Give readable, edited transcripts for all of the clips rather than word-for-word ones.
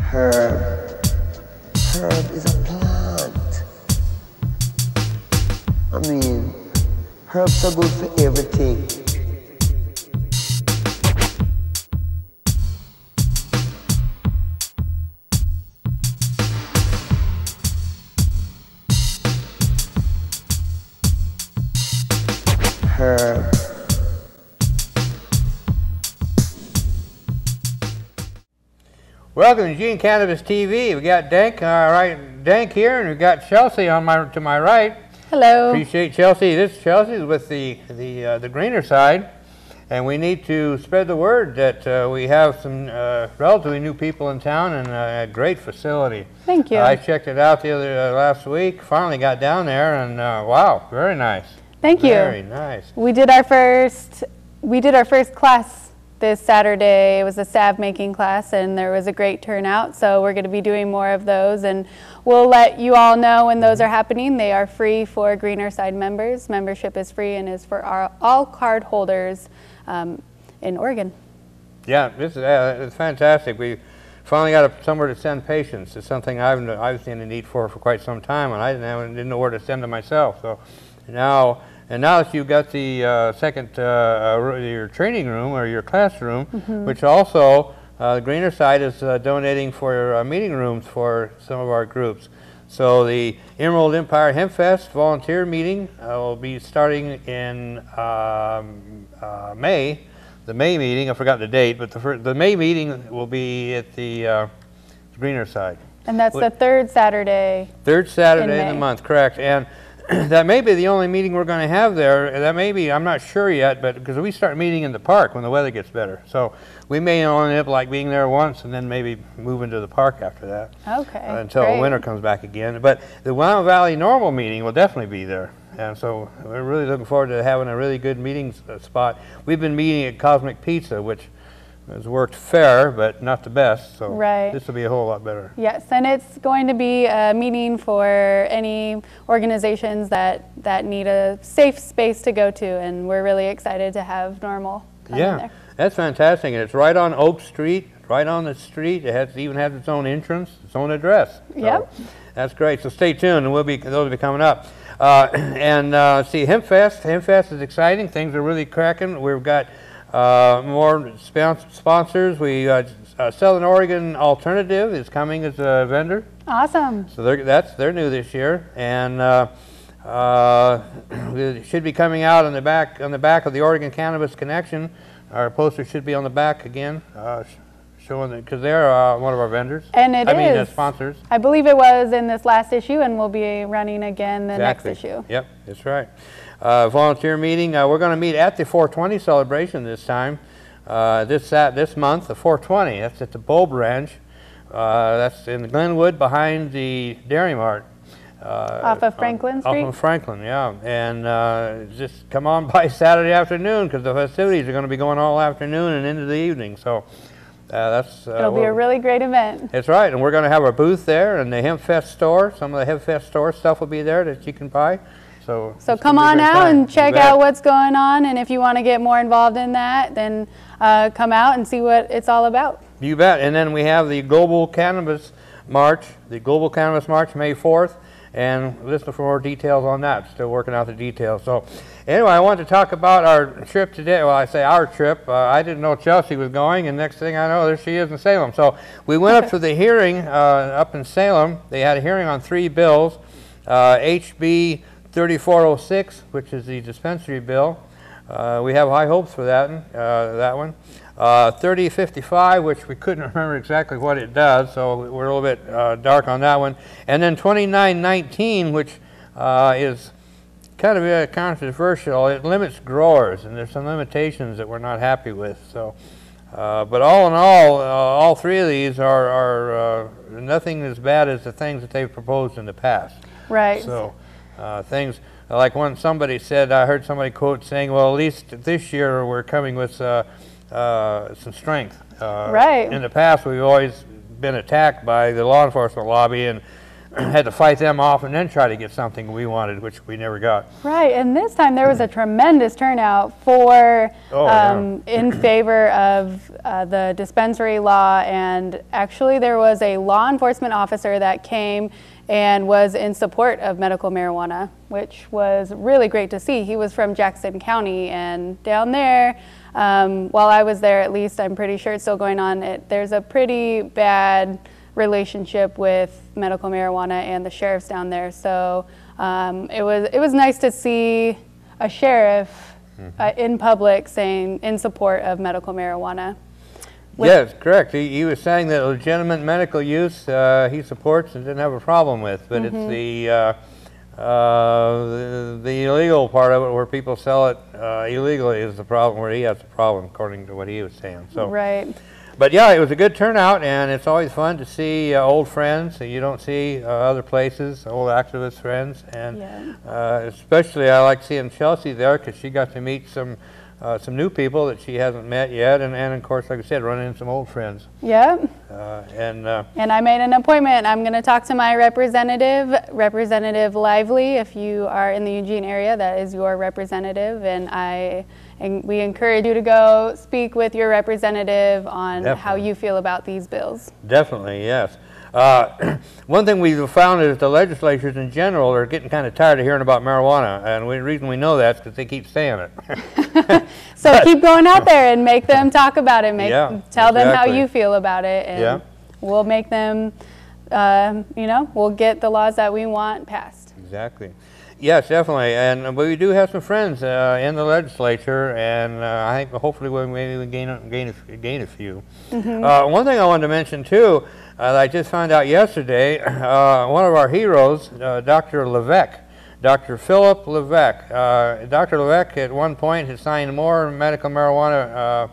Herb. Herb is a plant. I mean, herbs are good for everything. Herb. Welcome to Eugene Cannabis TV. We got DanK, DanK here, and we've got Chelsea to my right. Hello. Appreciate Chelsea. Chelsea is with the greener side, and we need to spread the word that we have some relatively new people in town and a great facility. Thank you. I checked it out the last week. Finally got down there, and wow, very nice. Thank you. Very nice. We did our first class this Saturday. It was a salve making class, and there was a great turnout, so we're going to be doing more of those, and we'll let you all know when those are happening. They are free for Greener Side members. Membership is free and is for all card holders in Oregon. Yeah, this is it's fantastic. We finally got somewhere to send patients. It's something I've seen a need for quite some time, and I didn't know where to send them myself. So now that you've got the second your training room or your classroom, which also the Greener Side is donating for meeting rooms for some of our groups. So the Emerald Empire Hemp Fest volunteer meeting will be starting in May. The May meeting, I forgot the date, but the May meeting will be at the Greener Side. And that's the third Saturday. Third Saturday in the month, correct. And that may be the only meeting we're going to have there. That may be, I'm not sure yet, but because we start meeting in the park when the weather gets better. So we may only end up like being there once and then maybe move into the park after that. Okay. Until winter comes back again. But the Willamette Valley normal meeting will definitely be there. And so we're really looking forward to having a really good meeting spot. We've been meeting at Cosmic Pizza, which has worked fair, but not the best, so this will be a whole lot better. Yes, and it's going to be a meeting for any organizations that need a safe space to go to, and we're really excited to have Normal come in there. That's fantastic, and it's right on Oak Street, right on the street. It even has its own entrance, its own address. So that's great, so stay tuned, and those will be coming up. See, Hemp Fest is exciting. Things are really cracking. We've got more sponsors. We Southern Oregon Alternative is coming as a vendor. Awesome. So they're new this year, and it should be coming out on the back of the Oregon Cannabis Connection. Our poster should be on the back again, showing that because they're one of our vendors. And I mean sponsors. I believe it was in this last issue, and we'll be running again the next issue. Yep, that's right. Volunteer meeting. We're going to meet at the 420 celebration this time. This month, the 420. That's at the Bulb Ranch. That's in Glenwood, behind the Dairy Mart. Off of Franklin Street. Off of Franklin, yeah. And just come on by Saturday afternoon because the festivities are going to be going all afternoon and into the evening. So it'll be a really great event. That's right, and we're going to have our booth there and the Hemp Fest store. Some of the Hemp Fest store stuff will be there that you can buy. So come on out and check out what's going on, and if you want to get more involved in that, then come out and see what it's all about. You bet. And then we have the Global Cannabis March, May 4th, and listen for more details on that. Still working out the details. So anyway, I wanted to talk about our trip today. Well, I say our trip. I didn't know Chelsea was going, and next thing I know, there she is in Salem. So we went up to the hearing up in Salem. They had a hearing on 3 bills, HB 3406, which is the dispensary bill. We have high hopes for that one. 3055, which we couldn't remember exactly what it does, so we're a little bit dark on that one. And then 2919, which is kind of controversial. It limits growers, and there's some limitations that we're not happy with. So, but all in all 3 of these are nothing as bad as the things that they've proposed in the past. Right. So. Things like somebody said, I heard somebody quote saying, well, at least this year we're coming with some strength. Right. In the past, we've always been attacked by the law enforcement lobby, and had to fight them off and then try to get something we wanted, which we never got. Right, and this time there was a tremendous turnout for in favor of the dispensary law, and actually there was a law enforcement officer that came and was in support of medical marijuana, which was really great to see. He was from Jackson County, and down there, while I was there at least, I'm pretty sure it's still going on, there's a pretty bad relationship with medical marijuana and the sheriffs down there. So it was nice to see a sheriff in public saying in support of medical marijuana. Yes, correct. He was saying that legitimate medical use he supports and didn't have a problem with, but it's the illegal part of it where people sell it illegally is the problem, where he has the problem, according to what he was saying. So. Right. But yeah, it was a good turnout, and it's always fun to see old friends that you don't see other places, old activist friends, and especially I like seeing Chelsea there because she got to meet some new people that she hasn't met yet, and of course, like I said, run into some old friends. Yep. And I made an appointment. I'm going to talk to my representative, Representative Lively. If you are in the Eugene area, that is your representative, and we encourage you to go speak with your representative on how you feel about these bills. Definitely, yes. One thing we've found is the legislatures in general are getting kind of tired of hearing about marijuana, and the reason we know that is because they keep saying it. So keep going out there and make them talk about it. Tell them how you feel about it, and we'll make them, we'll get the laws that we want passed. Exactly. Yes, definitely, and we do have some friends in the legislature, and I think hopefully we'll maybe gain a few. One thing I wanted to mention too, I just found out yesterday, one of our heroes, Dr. Levesque, Dr. Philip Levesque. Dr. Levesque at one point had signed more medical marijuana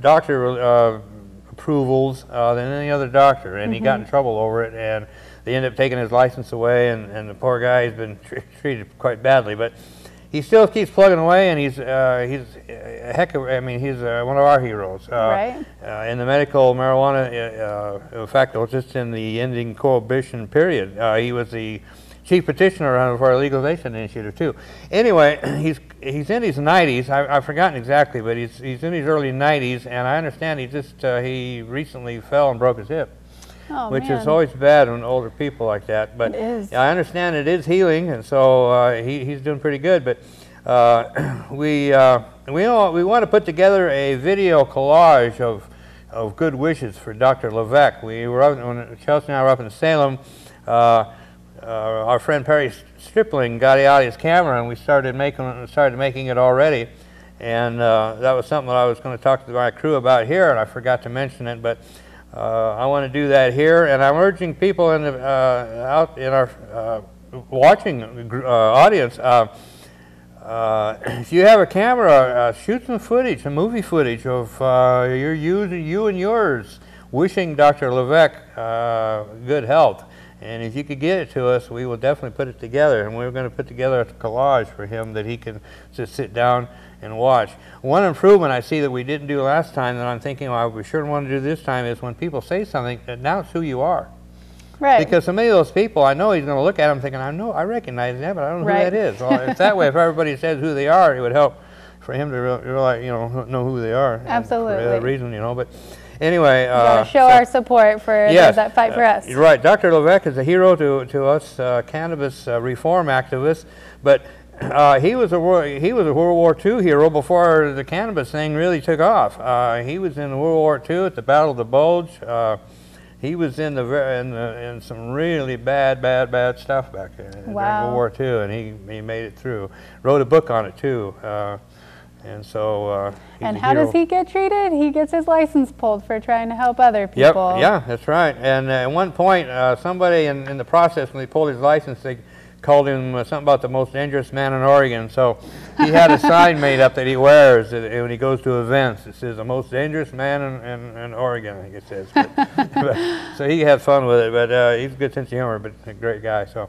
doctor approvals than any other doctor, and he got in trouble over it, and they ended up taking his license away, and the poor guy has been treated quite badly, but he still keeps plugging away, and he's a heck of, I mean, he's one of our heroes. Right. In the medical marijuana, in fact, it was just in the ending prohibition period. He was the chief petitioner for our legalization initiative too. Anyway, he's in his 90s. I've forgotten exactly, but he's in his early 90s, and I understand he recently fell and broke his hip. Oh, which is always bad on older people like that. But I understand it is healing, and so he's doing pretty good. But we want to put together a video collage of good wishes for Dr. Levesque. We were up, when Chelsea and I were up in Salem. Our friend Perry Stripling got out his camera, and we started making it already. And that was something that I was going to talk to my crew about here, and I forgot to mention it, but. I want to do that here, and I'm urging people in the, out in our watching audience, if you have a camera, shoot some footage, some movie footage of you and yours wishing Dr. Levesque good health. And if you could get it to us, we will definitely put it together, and we're going to put together a collage for him that he can just sit down and watch. One improvement I see that we didn't do last time that I'm thinking, well, we sure want to do this time, is when people say something, announce who you are. Right. Because some of those people, I know he's going to look at them thinking, I recognize that, but I don't know who that is. Well, if that way, if everybody says who they are, it would help for him to realize, know who they are. Absolutely. For that reason, but anyway. We got to show our support for those that fight for us. You're right. Dr. Levesque is a hero to us cannabis reform activists, but he was a World War II hero before the cannabis thing really took off. He was in World War II at the Battle of the Bulge. He was in some really bad stuff back there during World War II, and he made it through. Wrote a book on it too, and so. And how does he get treated? He gets his license pulled for trying to help other people. Yep. Yeah, that's right. And at one point, somebody in the process, when they pulled his license, they called him something about the most dangerous man in Oregon. So he had a sign made up that he wears when he goes to events. It says, the most dangerous man in Oregon, I think it says. So he had fun with it, but he's a good sense of humor, but a great guy. So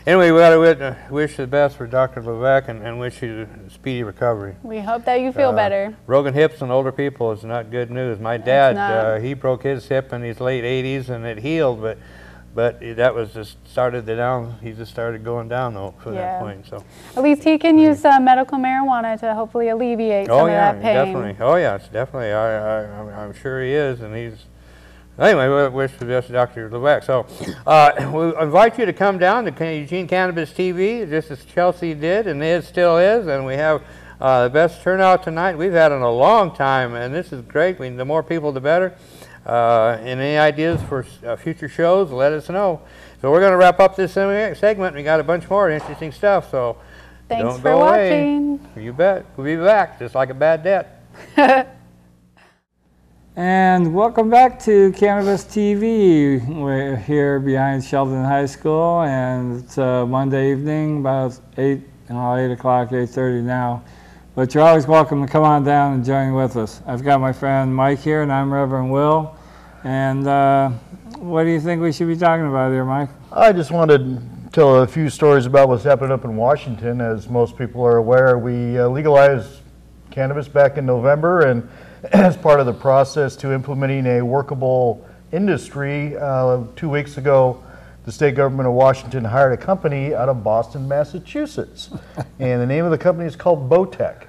anyway, we got to wish the best for Dr. Levesque and wish you a speedy recovery. We hope that you feel better. Broken hips in older people is not good news. My dad, he broke his hip in his late 80s and it healed, but that was just started down. He just started going down though from that point. So at least he can use medical marijuana to hopefully alleviate some of that pain. Definitely. Oh yeah, it's definitely. I'm sure he is, and he's. Anyway, we wish the best to Dr. Levesque. So we invite you to come down to Eugene Cannabis TV, just as Chelsea did, and it still is, and we have the best turnout tonight we've had in a long time, and this is great. The more people, the better. And any ideas for future shows, let us know. So we're going to wrap up this segment. We got a bunch more interesting stuff, so thanks don't for go watching. Away. You bet. We'll be back, just like a bad debt. And welcome back to Cannabis TV. We're here behind Sheldon High School, and it's Monday evening, about 8 o'clock, 8:30 now. But you're always welcome to come on down and join with us. I've got my friend Mike here, and I'm Reverend Will. And what do you think we should be talking about here, Mike? I just wanted to tell a few stories about what's happening up in Washington. As most people are aware, we legalized cannabis back in November, and as part of the process to implementing a workable industry, 2 weeks ago, the state government of Washington hired a company out of Boston, Massachusetts. And the name of the company is called Botech.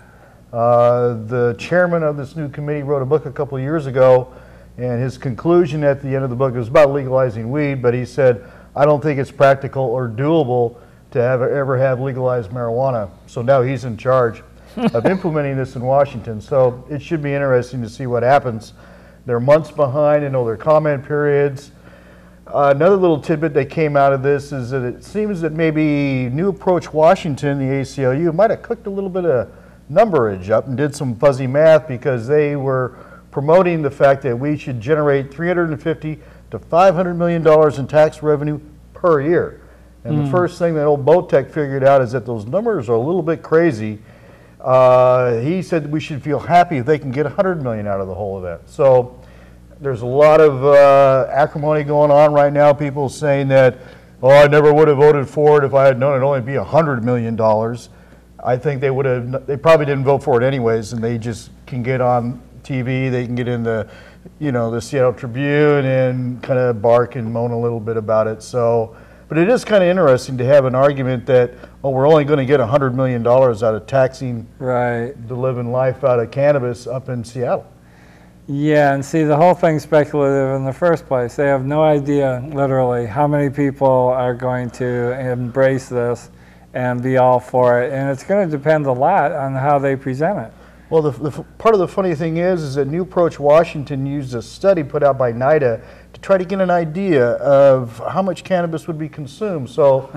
The chairman of this new committee wrote a book a couple of years ago, and his conclusion at the end of the book was about legalizing weed, but he said, I don't think it's practical or doable to ever have legalized marijuana. So now he's in charge of implementing this in Washington. So it should be interesting to see what happens. They're months behind in all their comment periods. Another little tidbit that came out of this is that it seems that maybe New Approach Washington, the ACLU, might have cooked a little bit of numberage up and did some fuzzy math, because they were promoting the fact that we should generate $350 to $500 million in tax revenue per year. And the first thing that old Botech figured out is that those numbers are a little bit crazy. He said we should feel happy if they can get $100 million out of the whole event. So there's a lot of acrimony going on right now. People saying that, oh, I never would have voted for it if I had known it'd only be $100 million. I think they would have. They probably didn't vote for it anyways, and they just can get on TV. They can get in the, the Seattle Tribune and kind of bark and moan a little bit about it. So. But it is kind of interesting to have an argument that, oh, we're only going to get $100 million out of taxing the living life out of cannabis up in Seattle. Yeah, and see, the whole thing's speculative in the first place. They have no idea, literally, how many people are going to embrace this and be all for it. And it's going to depend a lot on how they present it. Well, the part of the funny thing is that New Approach Washington used a study put out by NIDA to try to get an idea of how much cannabis would be consumed. So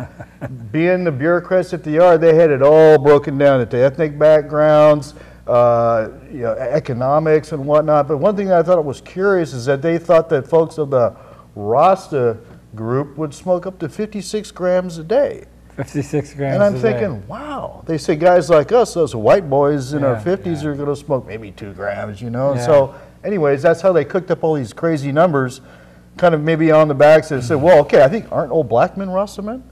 being the bureaucrats that they are, they had it all broken down into ethnic backgrounds, economics and whatnot. But one thing that I thought was curious is that they thought that folks of the Rasta group would smoke up to 56 grams a day. 56 grams and I'm thinking, wow. They say guys like us, those white boys in our 50s, are going to smoke maybe 2 grams, So anyways, that's how they cooked up all these crazy numbers, kind of maybe on the backs and said, well, okay, I think, aren't old black men Rasta men?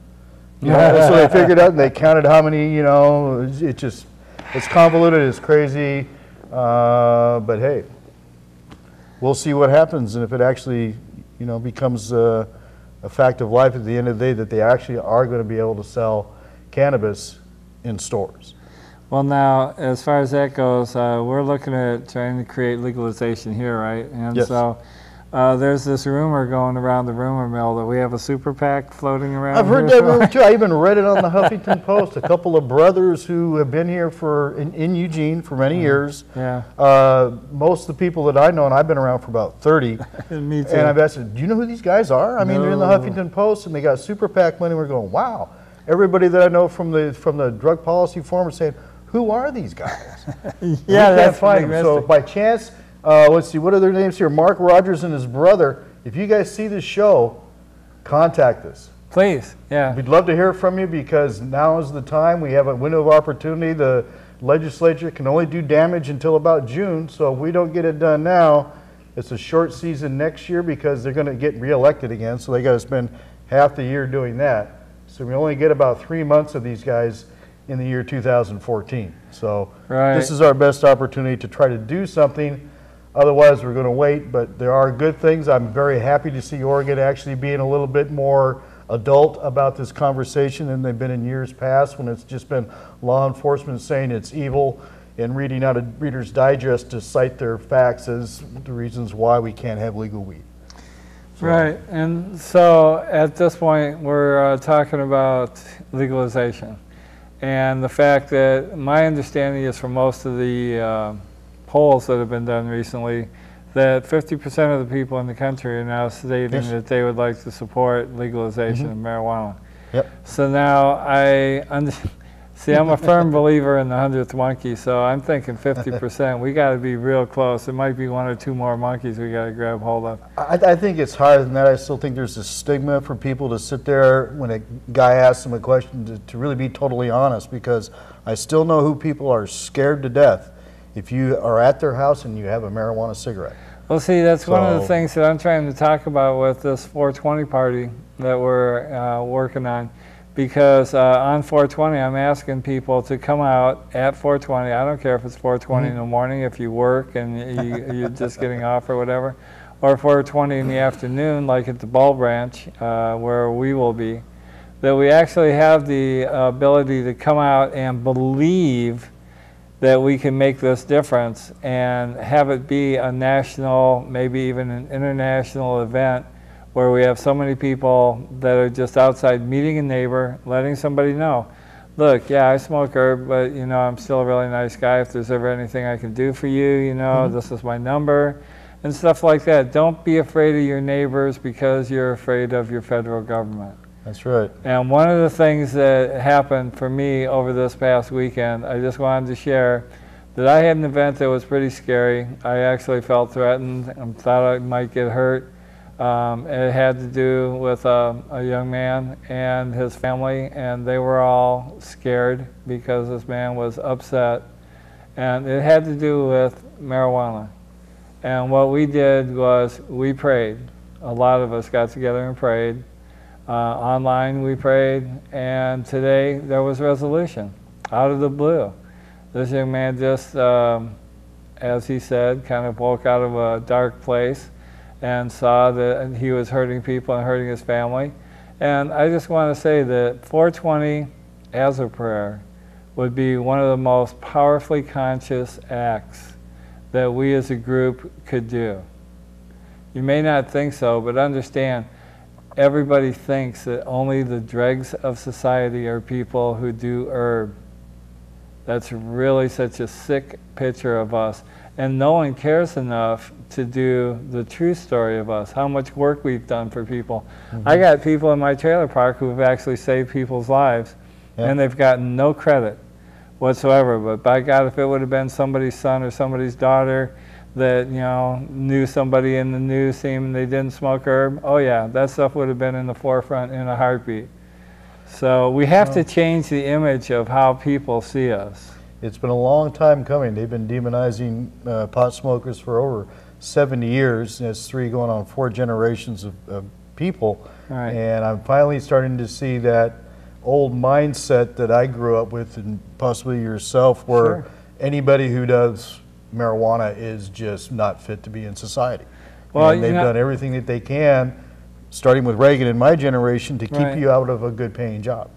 So they figured out and they counted how many, it's convoluted, it's crazy, but hey, we'll see what happens. And if it actually, becomes a fact of life at the end of the day, that they actually are going to be able to sell cannabis in stores. Well, now, as far as that goes, we're looking at trying to create legalization here, right? And so there's this rumor going around the rumor mill that we have a super PAC floating around. I've heard that rumor too. I even read it on the Huffington Post. A couple of brothers who have been here in Eugene for many years. Most of the people that I know, and I've been around for about 30. Me too. And I've asked them, do you know who these guys are? I mean, they're in the Huffington Post, and they got super PAC money. We're going, wow. Everybody that I know from the drug policy forum are saying, who are these guys? That's find them. So by chance, let's see, what are their names here? Mark Rogers and his brother. If you guys see this show, contact us. Please, We'd love to hear from you, because now is the time. We have a window of opportunity. The legislature can only do damage until about June, so if we don't get it done now, it's a short season next year, because they're going to get reelected again, so they got to spend half the year doing that. So we only get about 3 months of these guys in the year 2014. So this is our best opportunity to try to do something. Otherwise, we're going to wait, but there are good things. I'm very happy to see Oregon actually being a little bit more adult about this conversation than they've been in years past, when it's just been law enforcement saying it's evil and reading out of Reader's Digest to cite their facts as the reasons why we can't have legal weed. So. Right, and so at this point we're talking about legalization, and the fact that my understanding is from most of the polls that have been done recently that 50% of the people in the country are now stating that they would like to support legalization of marijuana. Yep. So now see, I'm a firm believer in the 100th monkey, so I'm thinking 50%. We got to be real close. There might be 1 or 2 more monkeys we got to grab hold of. I think it's higher than that. I still think there's a stigma for people to sit there when a guy asks them a question to really be totally honest, because I still know who people are scared to death if you are at their house and you have a marijuana cigarette. Well, see, that's one of the things that I'm trying to talk about with this 420 party that we're working on. Because on 420, I'm asking people to come out at 420. I don't care if it's 420 in the morning, if you work and you're just getting off or whatever, or 420 in the afternoon, like at the Ball Branch, where we will be, that we actually have the ability to come out and believe that we can make this difference and have it be a national, maybe even an international event, where we have so many people that are just outside meeting a neighbor, letting somebody know, look, yeah, I smoke herb, but you know, I'm still a really nice guy. If there's ever anything I can do for you, you know, this is my number, and stuff like that. Don't be afraid of your neighbors because you're afraid of your federal government. That's right. And one of the things that happened for me over this past weekend, I just wanted to share that I had an event that was pretty scary. I actually felt threatened and thought I might get hurt. It had to do with a young man and his family, and they were all scared because this man was upset. And it had to do with marijuana. And what we did was we prayed. A lot of us got together and prayed. Online we prayed, and today there was resolution out of the blue. This young man just, as he said, kind of woke out of a dark place and saw that he was hurting people and hurting his family. And I just want to say that 420 as a prayer would be one of the most powerfully conscious acts that we as a group could do. You may not think so, but understand, everybody thinks that only the dregs of society are people who do herb. That's really such a sick picture of us. And no one cares enough to do the true story of us, how much work we've done for people. I got people in my trailer park who have actually saved people's lives, and they've gotten no credit whatsoever. But by God, if it would have been somebody's son or somebody's daughter that, you know, knew somebody in the news team and they didn't smoke herb, oh yeah, that stuff would have been in the forefront in a heartbeat. So we have to change the image of how people see us. It's been a long time coming. They've been demonizing pot smokers for over 70 years. It's 3 going on 4 generations of people. Right. And I'm finally starting to see that old mindset that I grew up with, and possibly yourself, where anybody who does marijuana is just not fit to be in society. Well, and they've done everything that they can, starting with Reagan in my generation, to keep you out of a good paying job.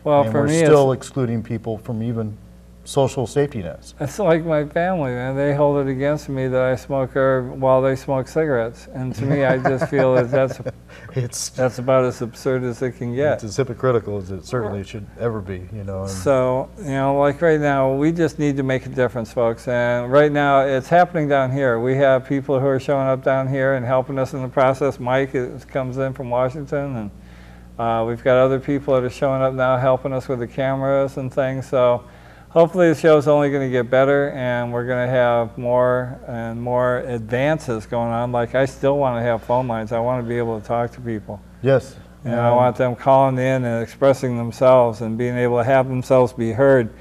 Well, and for we're me, still excluding people from even social safety nets. It's like my family, man. They hold it against me that I smoke herb while they smoke cigarettes. And to me, I just feel that that's about as absurd as it can get. It's as hypocritical as it certainly should ever be, you know. So, you know, like right now, we just need to make a difference, folks. And right now, it's happening down here. We have people who are showing up down here and helping us in the process. Mike comes in from Washington, and we've got other people that are showing up now helping us with the cameras and things. So hopefully the show's only going to get better, and we're going to have more and more advances going on. Like, I still want to have phone lines. I want to be able to talk to people. Yes. And I want them calling in and expressing themselves and being able to have themselves be heard.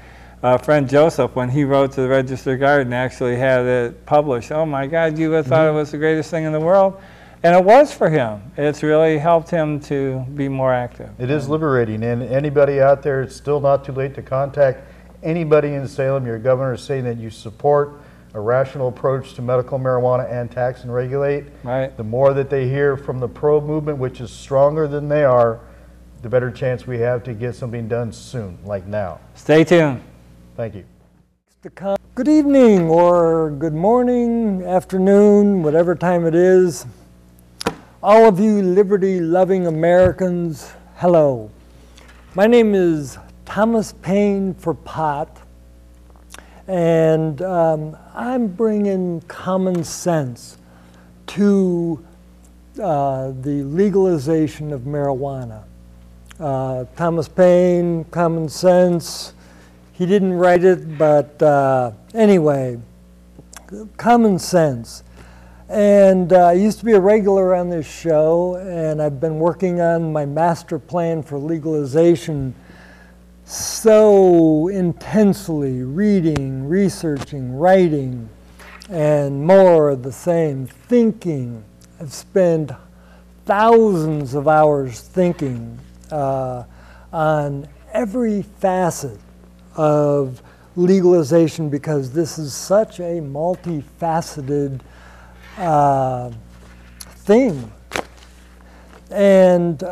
Friend Joseph, when he wrote to the Register Guardian, actually had it published. Oh my God, you would have thought it was the greatest thing in the world. And it was for him. It's really helped him to be more active. It is liberating, and anybody out there, it's still not too late to contact anybody in Salem. Your governor is saying that you support a rational approach to medical marijuana and tax and regulate. Right. The more that they hear from the pro movement, which is stronger than they are, the better chance we have to get something done soon, like now. Stay tuned. Thank you. Good evening, or good morning, afternoon, whatever time it is. All of you liberty-loving Americans, hello. My name is Thomas Paine for Pot, and I'm bringing common sense to the legalization of marijuana. Thomas Paine, common sense. He didn't write it, but anyway, common sense. And I used to be a regular on this show, and I've been working on my master plan for legalization so intensely, reading, researching, writing, and more of the same, thinking. I've spent thousands of hours thinking on every facet of legalization, because this is such a multifaceted thing. And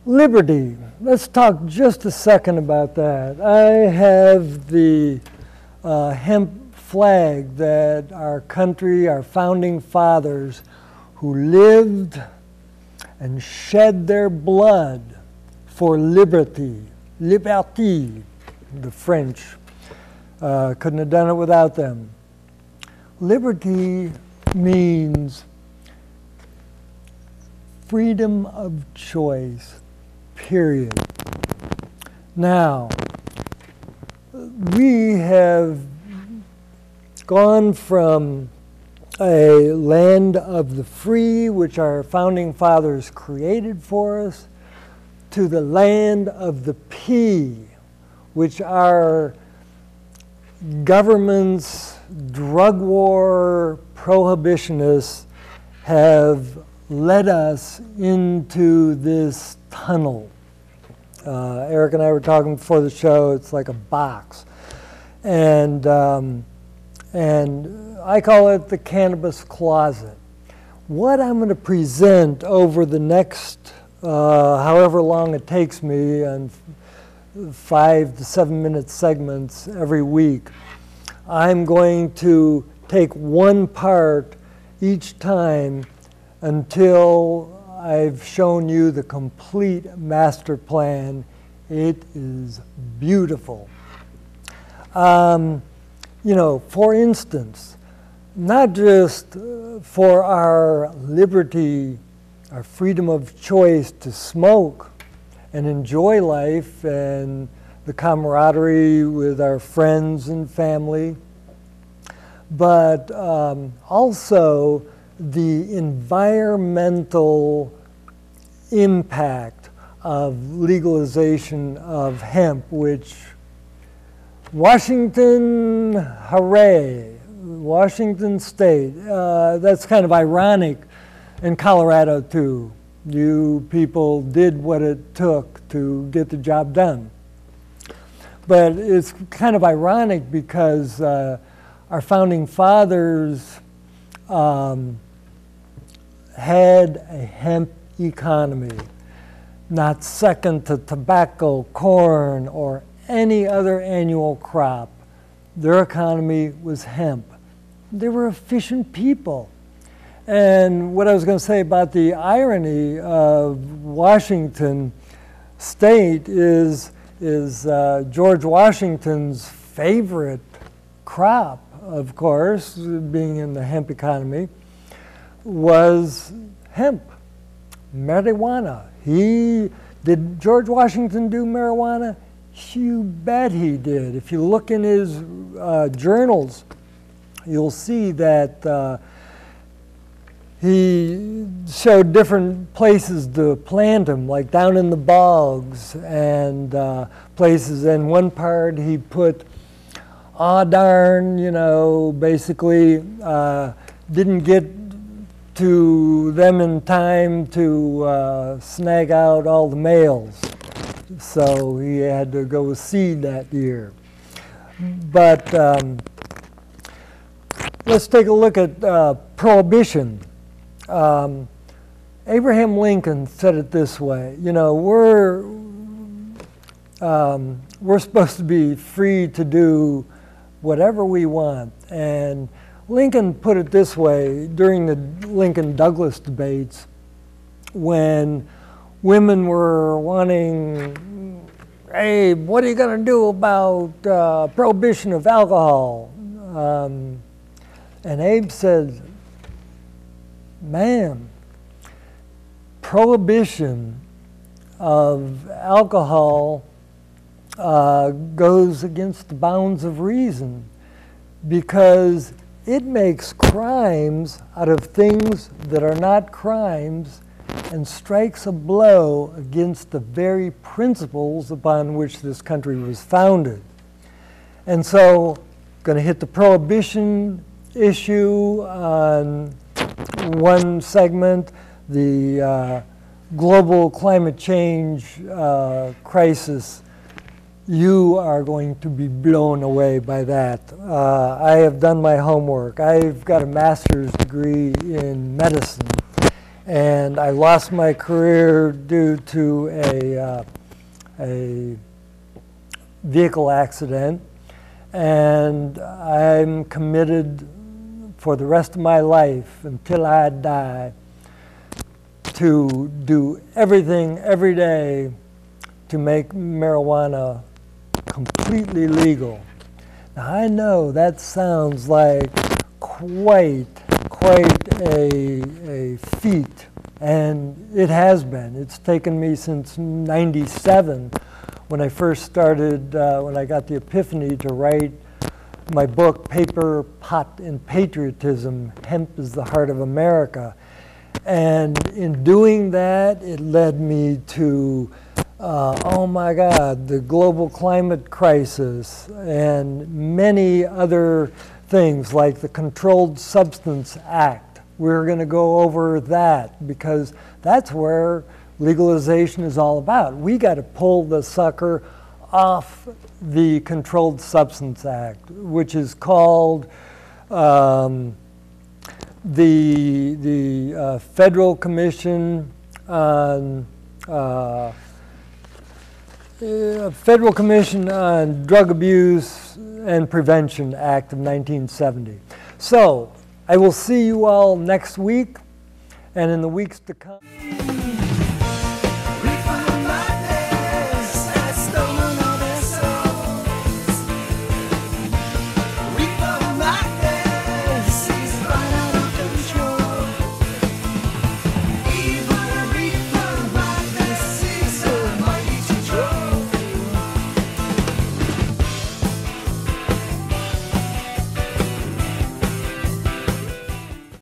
liberty, let's talk just a second about that. I have the hemp flag that our country, our founding fathers who lived and shed their blood for liberty, liberté, the French, couldn't have done it without them. Liberty means freedom of choice, period. Now, we have gone from a land of the free, which our founding fathers created for us, to the land of the P, which our governments, drug war prohibitionists have led us into this tunnel. Eric and I were talking before the show, it's like a box. And I call it the cannabis closet. What I'm going to present over the next, however long it takes me, and 5 to 7 minute segments every week, I'm going to take one part each time until I've shown you the complete master plan. It is beautiful. You know, for instance, not just for our liberty, our freedom of choice to smoke and enjoy life and the camaraderie with our friends and family, but also the environmental impact of legalization of hemp, which Washington, hooray, Washington State. That's kind of ironic, in Colorado too. You people did what it took to get the job done. But it's kind of ironic because our founding fathers had a hemp economy, not second to tobacco, corn, or any other annual crop. Their economy was hemp. They were efficient people. And what I was going to say about the irony of Washington State is George Washington's favorite crop, of course, being in the hemp economy, was hemp, marijuana. Did George Washington do marijuana? You bet he did. If you look in his journals, you'll see that he showed different places to plant them, like down in the bogs and places. In one part he put, darn, you know, basically didn't get to them in time to snag out all the males. So he had to go with seed that year. But let's take a look at Prohibition. Abraham Lincoln said it this way, you know, we're supposed to be free to do whatever we want. And Lincoln put it this way during the Lincoln-Douglas debates, when women were wanting, hey, what are you going to do about prohibition of alcohol? And Abe said, ma'am, prohibition of alcohol goes against the bounds of reason, because it makes crimes out of things that are not crimes and strikes a blow against the very principles upon which this country was founded. And so, going to hit the prohibition issue on one segment, the global climate change crisis. You are going to be blown away by that. I have done my homework. I've got a master's degree in medicine, and I lost my career due to a vehicle accident, and I'm committed for the rest of my life until I die to do everything every day to make marijuana completely legal. Now I know that sounds like quite a feat, and it has been. It's taken me since '97 when I first started, when I got the epiphany to write my book, Paper, Pot, and Patriotism, Hemp is the Heart of America. And in doing that, it led me to oh my God, the global climate crisis and many other things like the Controlled Substance Act. We're going to go over that because that's where legalization is all about. We got to pull the sucker off the Controlled Substance Act, which is called the Federal Commission on Drug Abuse and Prevention Act of 1970. So I will see you all next week and in the weeks to come.